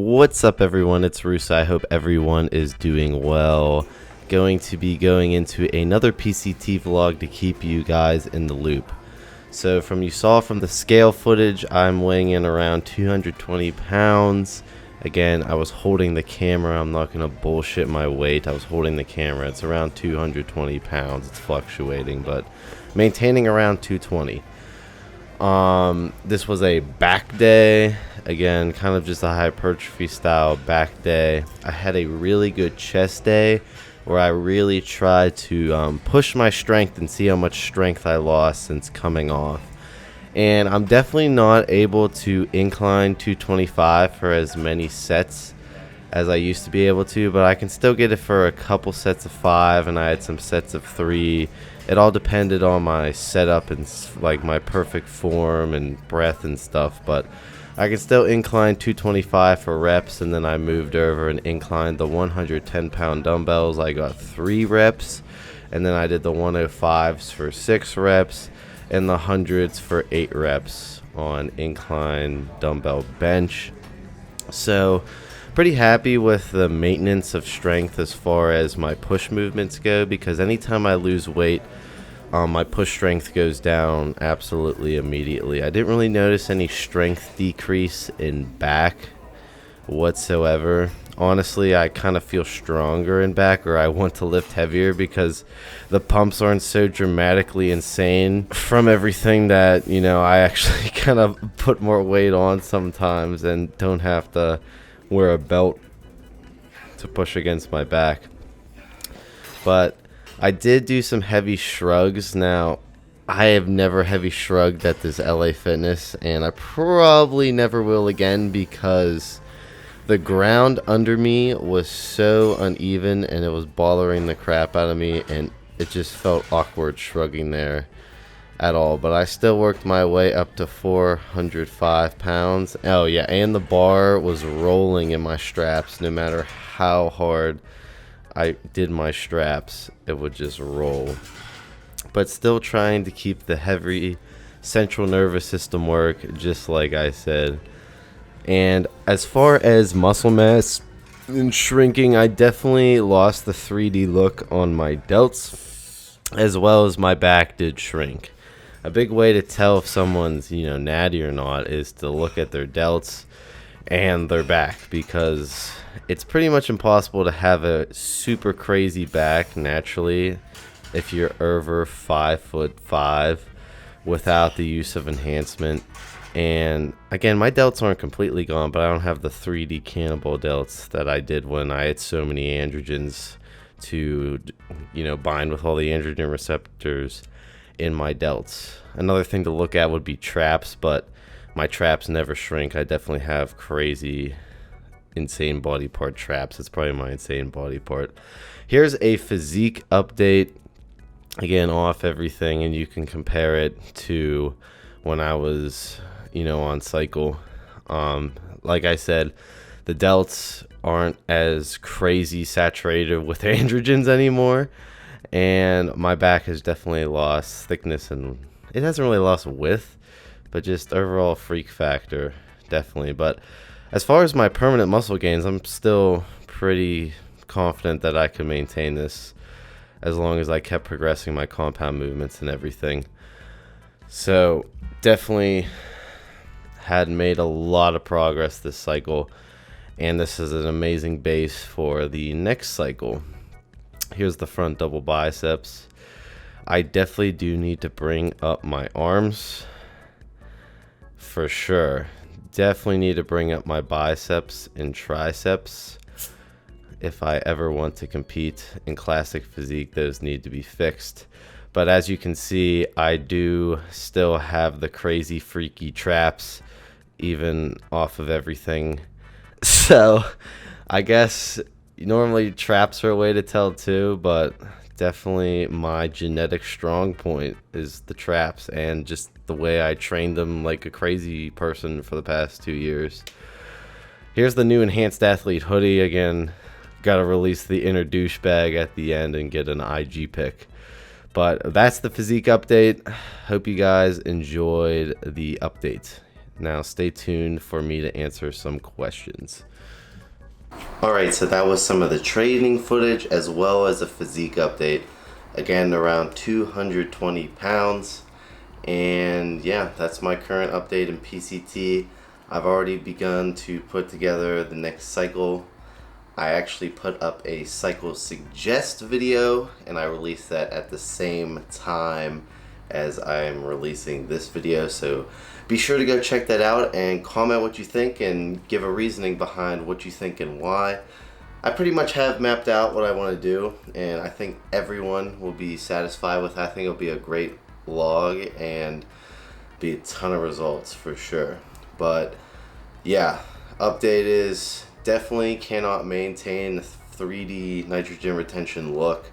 What's up, everyone? It's Roos. I hope everyone is doing well. Going to be going into another PCT vlog to keep you guys in the loop. So you saw from the scale footage, I'm weighing in around 220 pounds. Again, I was holding the camera. I'm not going to bullshit my weight. I was holding the camera. It's around 220 pounds. It's fluctuating, but maintaining around 220. This was a back day. Again, kind of just a hypertrophy style back day. I had a really good chest day where I really tried to push my strength and see how much strength I lost since coming off. And I'm definitely not able to incline 225 for as many sets as I used to be able to, but I can still get it for a couple sets of 5, and I had some sets of 3. It all depended on my setup and like my perfect form and breath and stuff, but I can still incline 225 for reps. And then I moved over and inclined the 110-pound dumbbells. I got 3 reps, and then I did the 105s for 6 reps and the 100s for 8 reps on incline dumbbell bench. So pretty happy with the maintenance of strength as far as my push movements go, because anytime I lose weight, my push strength goes down absolutely immediately. I didn't really notice any strength decrease in back whatsoever. Honestly, I kind of feel stronger in back, or I want to lift heavier, because the pumps aren't so dramatically insane from everything that, I actually kind of put more weight on sometimes and don't have to wear a belt to push against my back. But I did do some heavy shrugs. Now, I have never heavy shrugged at this LA Fitness, and I probably never will again, because the ground under me was so uneven and it was bothering the crap out of me, and it just felt awkward shrugging there at all. But I still worked my way up to 405 pounds. Oh yeah, and the bar was rolling in my straps. No matter how hard I did my straps, it would just roll. But still trying to keep the heavy central nervous system work, just like I said. And as far as muscle mass and shrinking, I definitely lost the 3D look on my delts, as well as my back did shrink. A big way to tell if someone's, natty or not is to look at their delts and their back, because it's pretty much impossible to have a super crazy back naturally if you're over 5'5" without the use of enhancement. And again, my delts aren't completely gone, but I don't have the 3D cannibal delts that I did when I had so many androgens to, bind with all the androgen receptors in my delts. Another thing to look at would be traps, but my traps never shrink. I definitely have crazy, insane body part traps. It's probably my insane body part. Here's a physique update. Again, off everything, and you can compare it to when I was, on cycle. Like I said, the delts aren't as crazy saturated with androgens anymore, and my back has definitely lost thickness, and it hasn't really lost width, but just overall freak factor, definitely. But as far as my permanent muscle gains, I'm still pretty confident that I can maintain this as long as I kept progressing my compound movements and everything. So definitely had made a lot of progress this cycle, and this is an amazing base for the next cycle. Here's the front double biceps. I definitely do need to bring up my arms for sure. Definitely need to bring up my biceps and triceps. If I ever want to compete in classic physique, those need to be fixed. But as you can see, I do still have the crazy freaky traps, even off of everything. So I guess normally traps are a way to tell too, but definitely my genetic strong point is the traps, and just the way I trained them like a crazy person for the past 2 years. Here's the new enhanced athlete hoodie. Again, gotta release the inner douchebag at the end and get an IG pic. But that's the physique update. Hope you guys enjoyed the update. Now stay tuned for me to answer some questions. Alright, so that was some of the training footage as well as a physique update. Again, around 220 pounds. And yeah, that's my current update in PCT. I've already begun to put together the next cycle. I actually put up a cycle suggest video and I released that at the same time as I'm releasing this video, so be sure to go check that out and comment what you think and give a reasoning behind what you think and why. I pretty much have mapped out what I want to do, and I think everyone will be satisfied with it. I think it'll be a great vlog and be a ton of results for sure. But yeah, update is definitely cannot maintain the 3D nitrogen retention look,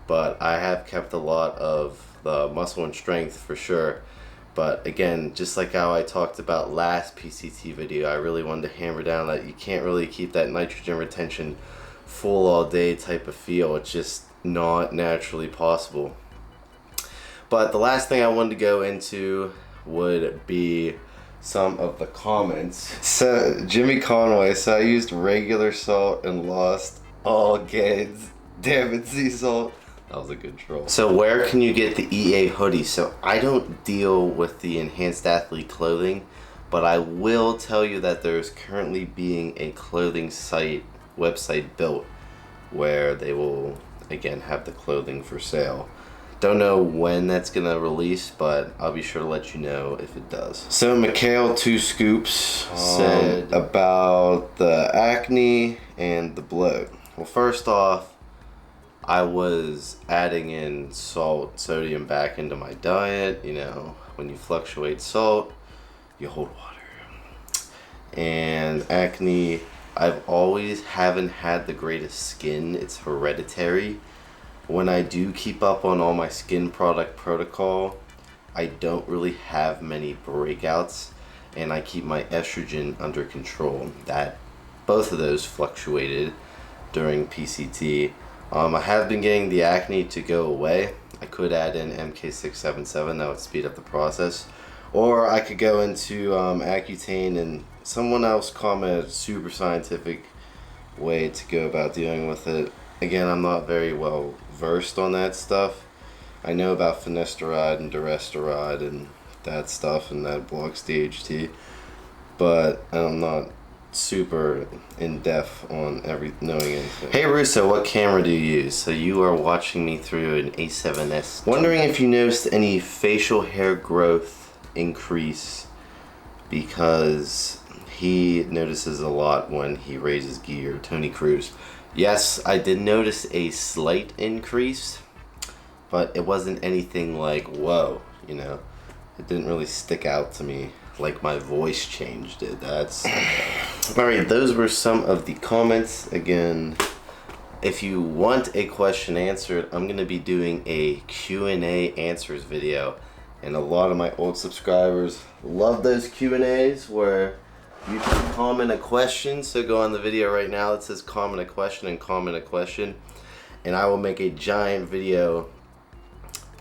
but I have kept a lot of the muscle and strength for sure. But again, just like how I talked about last PCT video, I really wanted to hammer down that you can't really keep that nitrogen retention full all day type of feel. It's just not naturally possible. But the last thing I wanted to go into would be some of the comments. So Jimmy Conway, so I used regular salt and lost all gains. Damn it, sea salt. That was a good troll. So where can you get the EA hoodie? So I don't deal with the enhanced athlete clothing, but I will tell you that there's currently being a clothing website built where they will again have the clothing for sale. Don't know when that's gonna release, but I'll be sure to let you know if it does. So Mikhail 2 Scoops said about the acne and the bloat. Well, first off, I was adding in salt, sodium back into my diet. You know, when you fluctuate salt, you hold water. And acne, I've always haven't had the greatest skin. It's hereditary. When I do keep up on all my skin product protocol, I don't really have many breakouts, and I keep my estrogen under control. Both of those fluctuated during PCT. I have been getting the acne to go away. I could add in MK677, that would speed up the process. Or I could go into Accutane, and someone else commented super scientific way to go about dealing with it. Again, I'm not very well versed on that stuff. I know about finasteride and duresteride and that stuff, and that blocks DHT, but I'm not super in depth on knowing anything. Hey Russo, what camera do you use? So you are watching me through an A7S. Wondering if you noticed any facial hair growth increase, because he notices a lot when he raises gear. Tony Cruz. Yes, I did notice a slight increase, but it wasn't anything like whoa, you know. It didn't really stick out to me like my voice changed it. That's alright. Those were some of the comments. Again, if you want a question answered, I'm gonna be doing a Q&A answers video, and a lot of my old subscribers love those Q&As where you can comment a question. So go on the video right now that says comment a question and comment a question, and I will make a giant video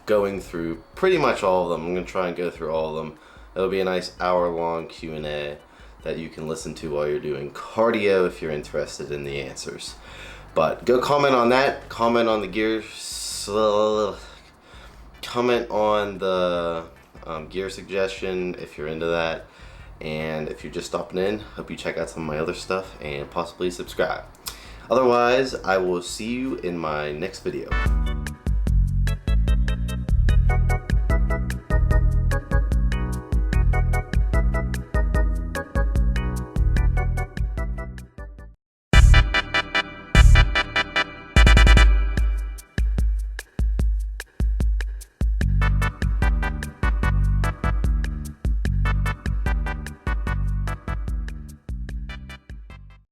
going through pretty much all of them. I'm gonna try and go through all of them. It'll be a nice hour-long Q&A that you can listen to while you're doing cardio if you're interested in the answers. But go comment on that. Comment on the gear. Comment on the gear suggestion if you're into that. And if you're just stopping in, hope you check out some of my other stuff and possibly subscribe. Otherwise, I will see you in my next video.